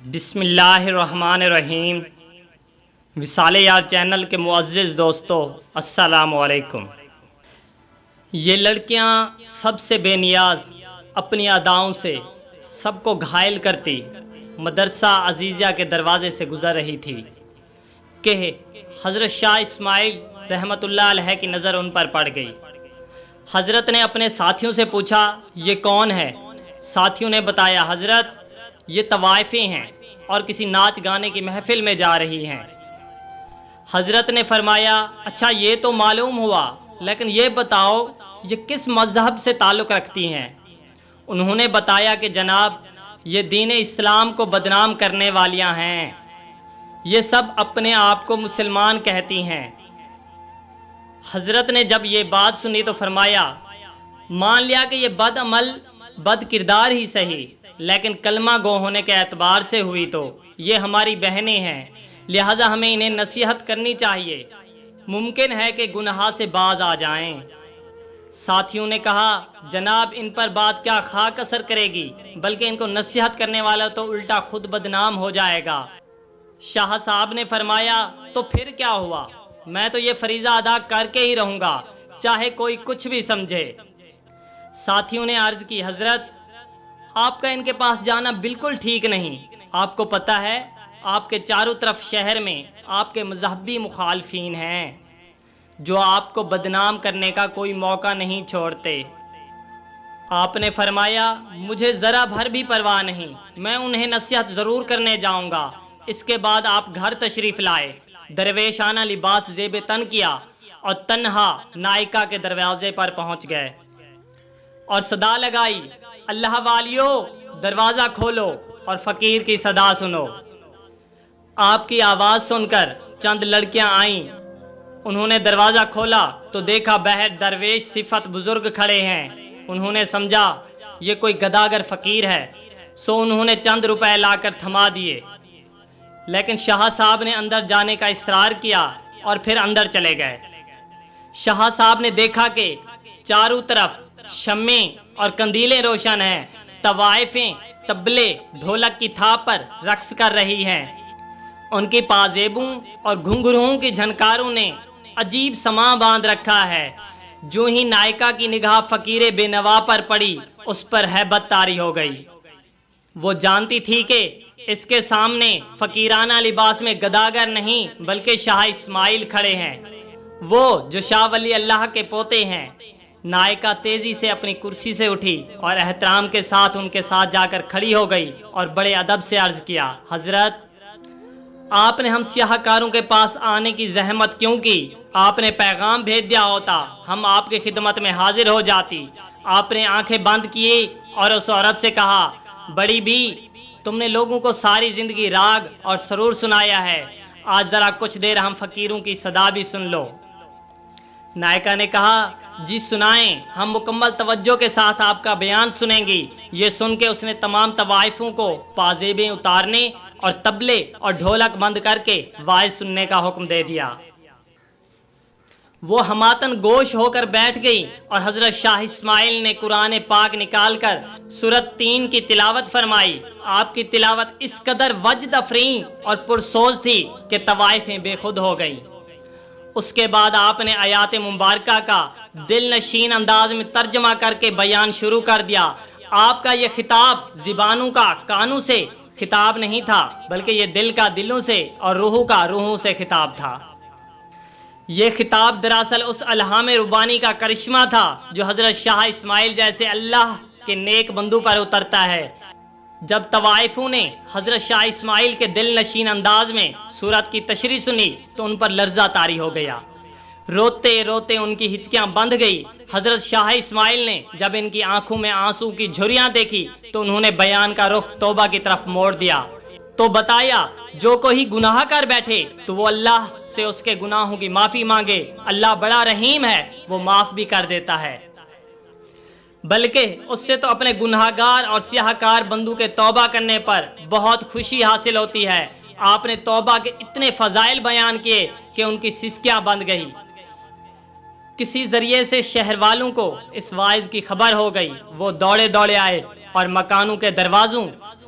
بسم اللہ الرحمن الرحیم۔ وصال یار چینل کے معزز دوستو، السلام علیکم۔ یہ لڑکیاں سب سے بے نیاز اپنی اداؤں سے سب کو گھائل کرتی مدرسہ عزیزیہ کے دروازے سے گزر رہی تھی کہ حضرت شاہ اسماعیل رحمۃ اللہ علیہ کی نظر ان پر پڑ گئی۔ حضرت نے اپنے ساتھیوں سے پوچھا، یہ کون ہے؟ ساتھیوں نے بتایا، حضرت یہ طوائفیں ہیں اور کسی ناچ گانے کی محفل میں جا رہی ہیں۔ حضرت نے فرمایا، اچھا یہ تو معلوم ہوا، لیکن یہ بتاؤ یہ کس مذہب سے تعلق رکھتی ہیں؟ انہوں نے بتایا کہ جناب یہ دین اسلام کو بدنام کرنے والیاں ہیں، یہ سب اپنے آپ کو مسلمان کہتی ہیں۔ حضرت نے جب یہ بات سنی تو فرمایا، مان لیا کہ یہ بد عمل بد کردار ہی صحیح، لیکن کلمہ گو ہونے کے اعتبار سے ہوئی تو یہ ہماری بہنیں ہیں، لہٰذا ہمیں انہیں نصیحت کرنی چاہیے، ممکن ہے کہ گناہ سے باز آ جائیں۔ ساتھیوں نے کہا، جناب ان پر بات کیا خاک اثر کرے گی، بلکہ ان کو نصیحت کرنے والا تو الٹا خود بدنام ہو جائے گا۔ شاہ صاحب نے فرمایا، تو پھر کیا ہوا، میں تو یہ فریضہ ادا کر کے ہی رہوں گا، چاہے کوئی کچھ بھی سمجھے۔ ساتھیوں نے عرض کی، حضرت آپ کا ان کے پاس جانا بالکل ٹھیک نہیں، آپ کو پتہ ہے آپ کے چاروں طرف شہر میں آپ کے مذہبی مخالفین ہیں جو آپ کو بدنام کرنے کا کوئی موقع نہیں چھوڑتے۔ آپ نے فرمایا، مجھے ذرا بھر بھی پرواہ نہیں، میں انہیں نصیحت ضرور کرنے جاؤں گا۔ اس کے بعد آپ گھر تشریف لائے، درویشانہ لباس زیب تن کیا اور تنہا نائکا کے دروازے پر پہنچ گئے اور صدا لگائی، اللہ والیو دروازہ کھولو اور فقیر کی صدا سنو۔ آپ کی آواز سن کر چند لڑکیاں آئیں، انہوں نے دروازہ کھولا تو دیکھا باہر درویش صفت بزرگ کھڑے ہیں۔ انہوں نے سمجھا یہ کوئی گداگر فقیر ہے، سو انہوں نے چند روپے لا کر تھما دیے، لیکن شاہ صاحب نے اندر جانے کا اصرار کیا اور پھر اندر چلے گئے۔ شاہ صاحب نے دیکھا کہ چاروں طرف شمیں اور کندیلیں روشن ہیں، طوائفیں طبلے ڈھولک کی تھاپ پر رقص کر رہی ہیں، ان کی پازیبوں اور گھنگروؤں کی جھنکاروں نے عجیب سماں باندھ رکھا ہے۔ جو ہی نائکا کی نگاہ فقیر بے نوا پر پڑی، اس پر ہیبت طاری ہو گئی۔ وہ جانتی تھی کہ اس کے سامنے فقیرانہ لباس میں گداگر نہیں بلکہ شاہ اسماعیل کھڑے ہیں، وہ جو شاہ ولی اللہ کے پوتے ہیں۔ نائکا تیزی سے اپنی کرسی سے اٹھی اور احترام کے ساتھ ان کے ساتھ جا کر کھڑی ہو گئی اور بڑے ادب سے عرض کیا، حضرت آپ نے ہم سیاہ کاروں کے پاس آنے کی زحمت کیوں کی؟ آپ نے پیغام بھیج دیا ہوتا، ہم آپ کی خدمت میں حاضر ہو جاتی۔ آپ نے آنکھیں بند کی اور اس عورت سے کہا، بڑی بھی تم نے لوگوں کو ساری زندگی راگ اور سرور سنایا ہے، آج ذرا کچھ دیر ہم فقیروں کی صدا بھی سن لو۔ نائکا نے کہا، جی سنائیں، ہم مکمل توجہ کے ساتھ آپ کا بیان سنیں گی۔ یہ سن کے اس نے تمام طوائفوں کو پازیبیں اتارنے اور طبلے اور ڈھولک بند کر کے وعظ سننے کا حکم دے دیا۔ وہ ہماتن گوش ہو کر بیٹھ گئی اور حضرت شاہ اسماعیل نے قرآن پاک نکال کر سورۃ 3 کی تلاوت فرمائی۔ آپ کی تلاوت اس قدر وجد افریں اور پرسوز تھی کہ طوائفیں بے خود ہو گئیں۔ اس کے بعد آپ نے آیات مبارکہ کا دل نشین انداز میں ترجمہ کر کے بیان شروع کر دیا۔ آپ کا یہ خطاب زبانوں کا کانوں سے خطاب نہیں تھا، بلکہ یہ دل کا دلوں سے اور روحوں کا روحوں سے خطاب تھا۔ یہ خطاب دراصل اس الہام ربانی کا کرشمہ تھا جو حضرت شاہ اسماعیل جیسے اللہ کے نیک بندوں پر اترتا ہے۔ جب طوائفوں نے حضرت شاہ اسماعیل کے دل نشین انداز میں سورت کی تشریح سنی تو ان پر لرزہ طاری ہو گیا، روتے روتے ان کی ہچکیاں بندھ گئی۔ حضرت شاہ اسماعیل نے جب ان کی آنکھوں میں آنسو کی جھریاں دیکھی تو انہوں نے بیان کا رخ توبہ کی طرف موڑ دیا تو بتایا، جو کوئی گناہ کر بیٹھے تو وہ اللہ سے اس کے گناہوں کی معافی مانگے، اللہ بڑا رحیم ہے، وہ معاف بھی کر دیتا ہے، بلکہ اس سے تو اپنے گناہگار اور سیاہکار بندوں کے توبہ کرنے پر بہت خوشی حاصل ہوتی ہے۔ آپ نے توبہ کے اتنے فضائل بیان کیے کہ ان کی سسکیاں بند گئی۔ کسی ذریعے سے شہر والوں کو اس واعظ کی خبر ہو گئی، وہ دوڑے دوڑے آئے اور مکانوں کے دروازوں